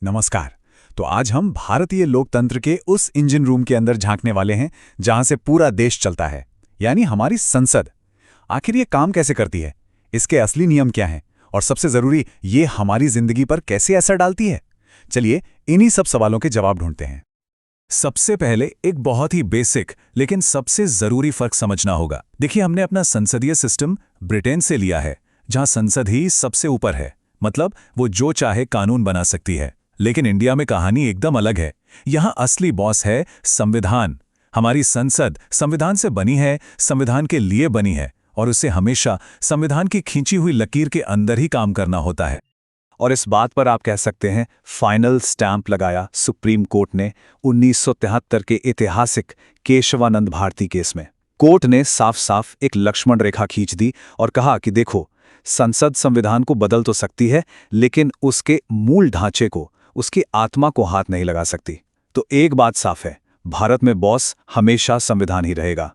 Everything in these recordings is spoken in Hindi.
नमस्कार। तो आज हम भारतीय लोकतंत्र के उस इंजन रूम के अंदर झांकने वाले हैं जहां से पूरा देश चलता है, यानी हमारी संसद। आखिर ये काम कैसे करती है, इसके असली नियम क्या हैं, और सबसे जरूरी, ये हमारी जिंदगी पर कैसे असर डालती है। चलिए इन्हीं सब सवालों के जवाब ढूंढते हैं। सबसे पहले एक बहुत ही बेसिक लेकिन सबसे जरूरी फर्क समझना होगा। देखिए, हमने अपना संसदीय सिस्टम ब्रिटेन से लिया है, जहां संसद ही सबसे ऊपर है, मतलब वो जो चाहे कानून बना सकती है। लेकिन इंडिया में कहानी एकदम अलग है। यहां असली बॉस है संविधान। हमारी संसद संविधान से बनी है, संविधान के लिए बनी है, और उसे हमेशा संविधान की खींची हुई लकीर के अंदर ही काम करना होता है। और इस बात पर आप कह सकते हैं फाइनल स्टैंप लगाया सुप्रीम कोर्ट ने 1973 के ऐतिहासिक केशवानंद भारती केस में। कोर्ट ने साफ साफ एक लक्ष्मण रेखा खींच दी और कहा कि देखो, संसद संविधान को बदल तो सकती है, लेकिन उसके मूल ढांचे को, उसकी आत्मा को हाथ नहीं लगा सकती। तो एक बात साफ है, भारत में बॉस हमेशा संविधान ही रहेगा।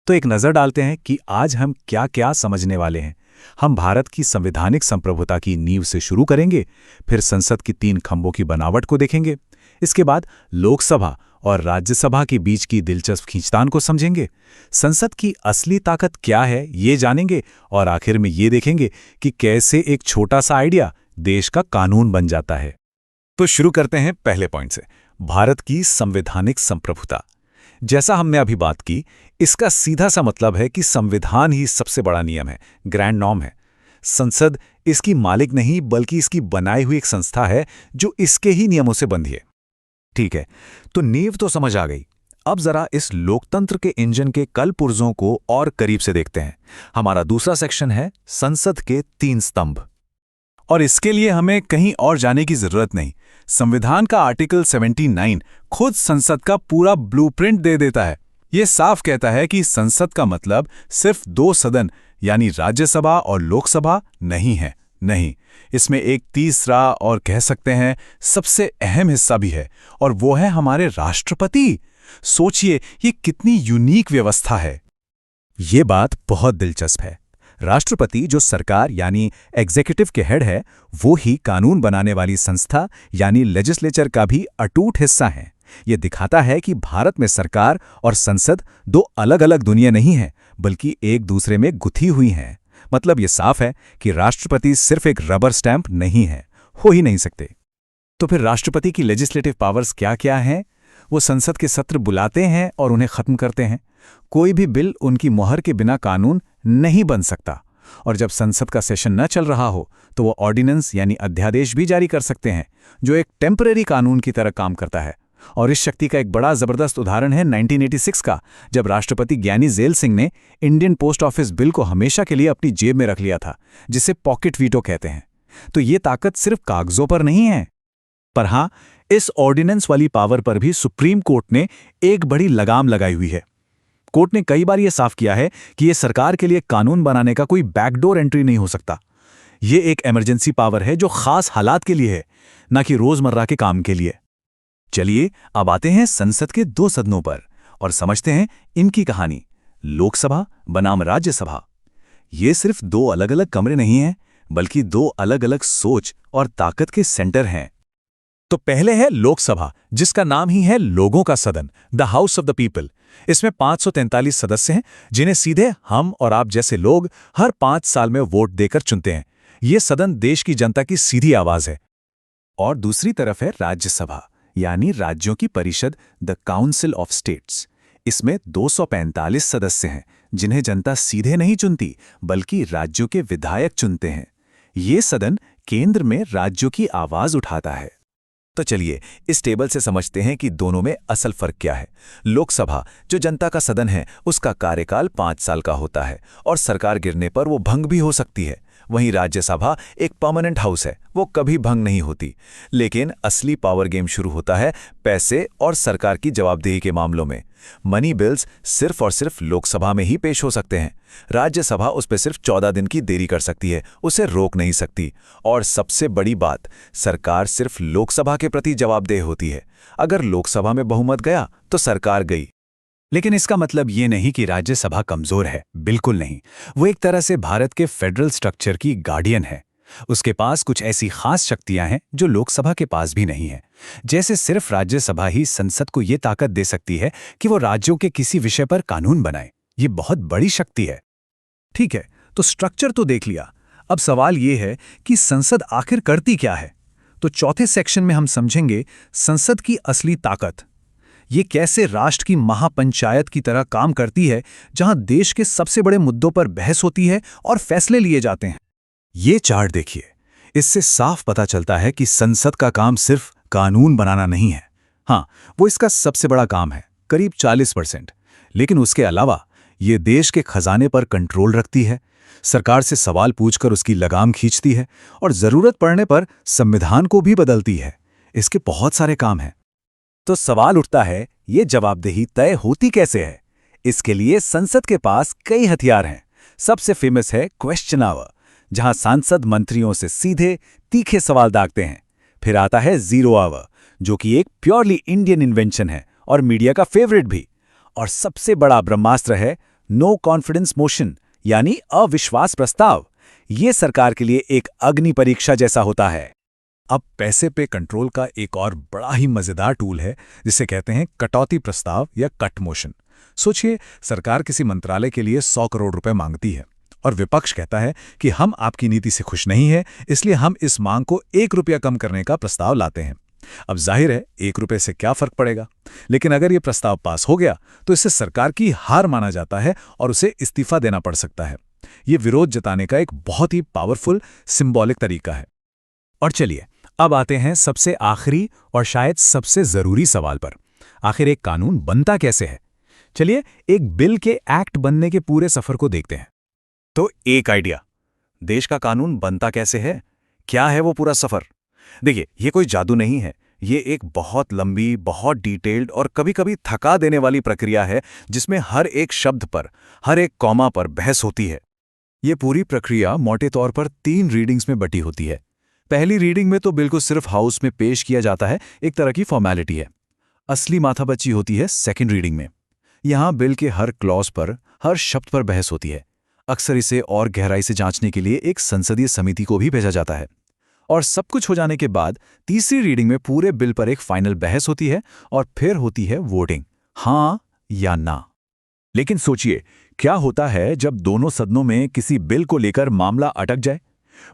तो एक नजर डालते हैं कि आज हम क्या क्या समझने वाले हैं। हम भारत की संवैधानिक संप्रभुता की नींव से शुरू करेंगे, फिर संसद की 3 खंभों की बनावट को देखेंगे, इसके बाद लोकसभा और राज्यसभा के बीच की दिलचस्प खींचतान को समझेंगे, संसद की असली ताकत क्या है ये जानेंगे, और आखिर में ये देखेंगे कि कैसे एक छोटा सा आइडिया देश का कानून बन जाता है। तो शुरू करते हैं पहले पॉइंट से, भारत की संवैधानिक संप्रभुता। जैसा हमने अभी बात की, इसका सीधा सा मतलब है कि संविधान ही सबसे बड़ा नियम है, ग्रैंड नॉर्म है। संसद इसकी मालिक नहीं, बल्कि इसकी बनाई हुई एक संस्था है जो इसके ही नियमों से बंधी है। ठीक है, तो नींव तो समझ आ गई। अब जरा इस लोकतंत्र के इंजन के कल पुर्जों को और करीब से देखते हैं। हमारा दूसरा सेक्शन है संसद के 3 स्तंभ। और इसके लिए हमें कहीं और जाने की जरूरत नहीं। संविधान का आर्टिकल 79 खुद संसद का पूरा ब्लूप्रिंट दे देता है। यह साफ कहता है कि संसद का मतलब सिर्फ 2 सदन यानी राज्यसभा और लोकसभा नहीं है। नहीं, इसमें एक तीसरा और कह सकते हैं सबसे अहम हिस्सा भी है, और वो है हमारे राष्ट्रपति। सोचिए, ये कितनी यूनिक व्यवस्था है। ये बात बहुत दिलचस्प है। राष्ट्रपति जो सरकार यानी एग्जीक्यूटिव के हेड है, वो ही कानून बनाने वाली संस्था यानी लेजिस्लेचर का भी अटूट हिस्सा है। ये दिखाता है कि भारत में सरकार और संसद 2 अलग-अलग दुनिया नहीं है, बल्कि एक दूसरे में गुथी हुई हैं। मतलब ये साफ है कि राष्ट्रपति सिर्फ एक रबर स्टैंप नहीं है, हो ही नहीं सकते। तो फिर राष्ट्रपति की लेजिस्लेटिव पावर्स क्या-क्या हैं? वो संसद के सत्र बुलाते हैं और उन्हें खत्म करते हैं। कोई भी बिल उनकी मोहर के बिना कानून नहीं बन सकता। और जब संसद का सेशन न चल रहा हो, तो वो ऑर्डिनेंस यानी अध्यादेश भी जारी कर सकते हैं, जो एक टेम्परेरी कानून की तरह काम करता है। और इस शक्ति का एक बड़ा जबरदस्त उदाहरण है 1986 का, जब राष्ट्रपति ज्ञानी ज़ैल सिंह ने इंडियन पोस्ट ऑफिस बिल को हमेशा के लिए अपनी जेब में रख लिया था, जिसे पॉकेट वीटो कहते हैं। तो ये ताकत सिर्फ कागजों पर नहीं है, पर हाँ, इस ऑर्डिनेंस वाली पावर पर भी सुप्रीम कोर्ट ने एक बड़ी लगाम लगाई हुई है। कोर्ट ने कई बार यह साफ किया है कि यह सरकार के लिए कानून बनाने का कोई बैकडोर एंट्री नहीं हो सकता। यह एक इमरजेंसी पावर है जो खास हालात के लिए है, न कि रोजमर्रा के काम के लिए। चलिए अब आते हैं संसद के 2 सदनों पर और समझते हैं इनकी कहानी। लोकसभा बनाम राज्यसभा। ये सिर्फ 2 अलग-अलग कमरे नहीं हैं, बल्कि 2 अलग-अलग सोच और ताकत के सेंटर हैं। तो पहले है लोकसभा, जिसका नाम ही है लोगों का सदन, the house of the people. इसमें 543 सदस्य हैं, जिन्हें सीधे हम और आप जैसे लोग हर 5 साल में वोट देकर चुनते हैं। ये सदन देश की जनता की सीधी आवाज है। और दूसरी तरफ है राज्यसभा, यानी राज्यों की परिषद, द काउंसिल ऑफ स्टेट्स। इसमें 245 सदस्य हैं, जिन्हें जनता सीधे नहीं चुनती, बल्कि राज्यों के विधायक चुनते हैं। ये सदन केंद्र में राज्यों की आवाज उठाता है। तो चलिए इस टेबल से समझते हैं कि दोनों में असल फर्क क्या है। लोकसभा, जो जनता का सदन है, उसका कार्यकाल 5 साल का होता है और सरकार गिरने पर वो भंग भी हो सकती है। वहीं राज्यसभा एक परमानेंट हाउस है, वो कभी भंग नहीं होती। लेकिन असली पावर गेम शुरू होता है पैसे और सरकार की जवाबदेही के मामलों में। मनी बिल्स सिर्फ और सिर्फ लोकसभा में ही पेश हो सकते हैं। राज्यसभा उस पर सिर्फ 14 दिन की देरी कर सकती है, उसे रोक नहीं सकती। और सबसे बड़ी बात, सरकार सिर्फ लोकसभा के प्रति जवाबदेह होती है। अगर लोकसभा में बहुमत गया तो सरकार गई। लेकिन इसका मतलब ये नहीं कि राज्यसभा कमजोर है, बिल्कुल नहीं। वो एक तरह से भारत के फेडरल स्ट्रक्चर की गार्डियन है। उसके पास कुछ ऐसी खास शक्तियां हैं जो लोकसभा के पास भी नहीं है। जैसे सिर्फ राज्यसभा ही संसद को ये ताकत दे सकती है कि वो राज्यों के किसी विषय पर कानून बनाए। ये बहुत बड़ी शक्ति है। ठीक है, तो स्ट्रक्चर तो देख लिया। अब सवाल ये है कि संसद आखिर करती क्या है। तो चौथे सेक्शन में हम समझेंगे संसद की असली ताकत। ये कैसे राष्ट्र की महापंचायत की तरह काम करती है, जहां देश के सबसे बड़े मुद्दों पर बहस होती है और फैसले लिए जाते हैं। ये चार्ट देखिए, इससे साफ पता चलता है कि संसद का काम सिर्फ कानून बनाना नहीं है। हाँ, वो इसका सबसे बड़ा काम है, करीब 40%। लेकिन उसके अलावा ये देश के खजाने पर कंट्रोल रखती है, सरकार से सवाल पूछकर उसकी लगाम खींचती है और जरूरत पड़ने पर संविधान को भी बदलती है। इसके बहुत सारे काम हैं। तो सवाल उठता है, ये जवाबदेही तय होती कैसे है? इसके लिए संसद के पास कई हथियार हैं। सबसे फेमस है क्वेश्चन आवर, जहां सांसद मंत्रियों से सीधे तीखे सवाल दागते हैं। फिर आता है जीरो आवर, जो कि एक प्योरली इंडियन इन्वेंशन है और मीडिया का फेवरेट भी। और सबसे बड़ा ब्रह्मास्त्र है नो कॉन्फिडेंस मोशन, यानी अविश्वास प्रस्ताव। ये सरकार के लिए एक अग्नि परीक्षा जैसा होता है। अब पैसे पे कंट्रोल का एक और बड़ा ही मजेदार टूल है, जिसे कहते हैं कटौती प्रस्ताव या कट मोशन। सोचिए, सरकार किसी मंत्रालय के लिए 100 करोड़ रुपए मांगती है और विपक्ष कहता है कि हम आपकी नीति से खुश नहीं है, इसलिए हम इस मांग को 1 रुपया कम करने का प्रस्ताव लाते हैं। अब जाहिर है 1 रुपये से क्या फर्क पड़ेगा, लेकिन अगर ये प्रस्ताव पास हो गया तो इसे सरकार की हार माना जाता है और उसे इस्तीफा देना पड़ सकता है। ये विरोध जताने का एक बहुत ही पावरफुल सिंबॉलिक तरीका है। और चलिए, अब आते हैं सबसे आखिरी और शायद सबसे जरूरी सवाल पर। आखिर एक कानून बनता कैसे है? चलिए, एक बिल के एक्ट बनने के पूरे सफर को देखते हैं। तो एक आइडिया, देश का कानून बनता कैसे है? क्या है वो पूरा सफर? देखिए, ये कोई जादू नहीं है। ये एक बहुत लंबी, बहुत डिटेल्ड और कभी-कभी थका देने वाली प्रक्रिया है, जिसमें हर एक शब्द पर, हर एक कॉमा पर बहस होती है। ये पूरी प्रक्रिया मोटे तौर पर 3 रीडिंग्स में बटी होती है। पहली रीडिंग में तो बिल को सिर्फ हाउस में पेश किया जाता है, एक तरह की फॉर्मेलिटी है। असली माथापच्ची होती है सेकेंड रीडिंग में। यहाँ बिल के हर क्लॉज पर, हर शब्द पर बहस होती है। अक्सर इसे और गहराई से जांचने के लिए एक संसदीय समिति को भी भेजा जाता है। और सब कुछ हो जाने के बाद तीसरी रीडिंग में पूरे बिल पर एक फाइनल बहस होती है और फिर होती है वोटिंग, हाँ या ना। लेकिन सोचिए, क्या होता है जब दोनों सदनों में किसी बिल को लेकर मामला अटक जाए?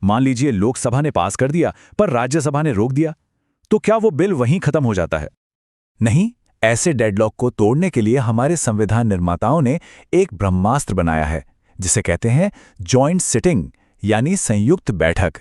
मान लीजिए लोकसभा ने पास कर दिया पर राज्यसभा ने रोक दिया, तो क्या वो बिल वहीं खत्म हो जाता है? नहीं, ऐसे डेडलॉक को तोड़ने के लिए हमारे संविधान निर्माताओं ने एक ब्रह्मास्त्र बनाया है, जिसे कहते हैं जॉइंट सिटिंग, यानी संयुक्त बैठक।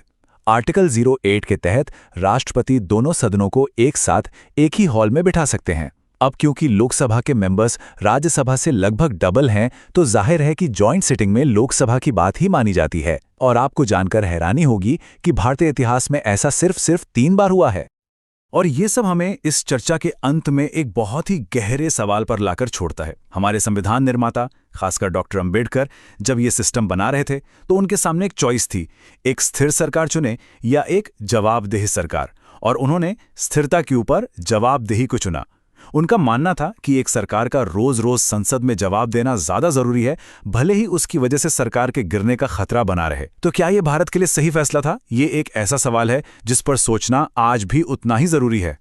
आर्टिकल 08 के तहत राष्ट्रपति दोनों सदनों को एक साथ एक ही हॉल में बिठा सकते हैं। अब क्योंकि लोकसभा के मेंबर्स राज्यसभा से लगभग डबल हैं, तो जाहिर है कि जॉइंट सिटिंग में लोकसभा की बात ही मानी जाती है। और आपको जानकर हैरानी होगी कि भारतीय इतिहास में ऐसा सिर्फ 3 बार हुआ है। और ये सब हमें इस चर्चा के अंत में एक बहुत ही गहरे सवाल पर लाकर छोड़ता है। हमारे संविधान निर्माता, खासकर डॉक्टर अंबेडकर, जब ये सिस्टम बना रहे थे तो उनके सामने एक चॉइस थी, एक स्थिर सरकार चुने या एक जवाबदेह सरकार। और उन्होंने स्थिरता के ऊपर जवाबदेही को चुना। उनका मानना था कि एक सरकार का रोज-रोज संसद में जवाब देना ज्यादा जरूरी है, भले ही उसकी वजह से सरकार के गिरने का खतरा बना रहे। तो क्या ये भारत के लिए सही फैसला था? ये एक ऐसा सवाल है जिस पर सोचना आज भी उतना ही जरूरी है।